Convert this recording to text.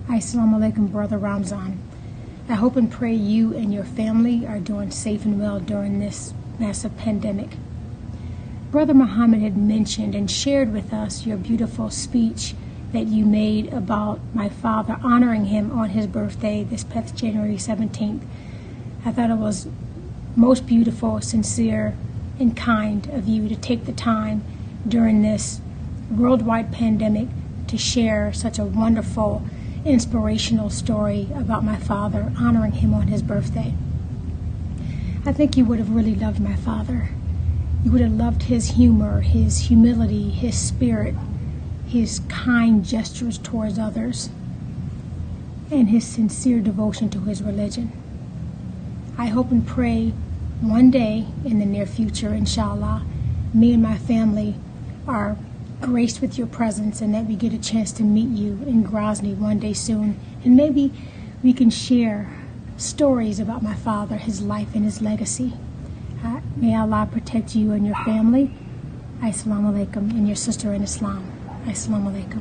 Assalamu alaikum, Brother Ramzan. I hope and pray you and your family are doing safe and well during this massive pandemic. Brother Muhammad had mentioned and shared with us your beautiful speech that you made about my father, honoring him on his birthday this past January 17th. I thought it was most beautiful, sincere, and kind of you to take the time during this worldwide pandemic to share such a wonderful, inspirational story about my father, honoring him on his birthday. I think you would have really loved my father. You would have loved his humor, his humility, his spirit, his kind gestures towards others, and his sincere devotion to his religion. I hope and pray one day in the near future, inshallah, me and my family are graced with your presence and that we get a chance to meet you in Grozny one day soon. And maybe we can share stories about my father, his life, and his legacy. May Allah protect you and your family. Assalamu alaikum, and your sister in Islam. Assalamu alaikum.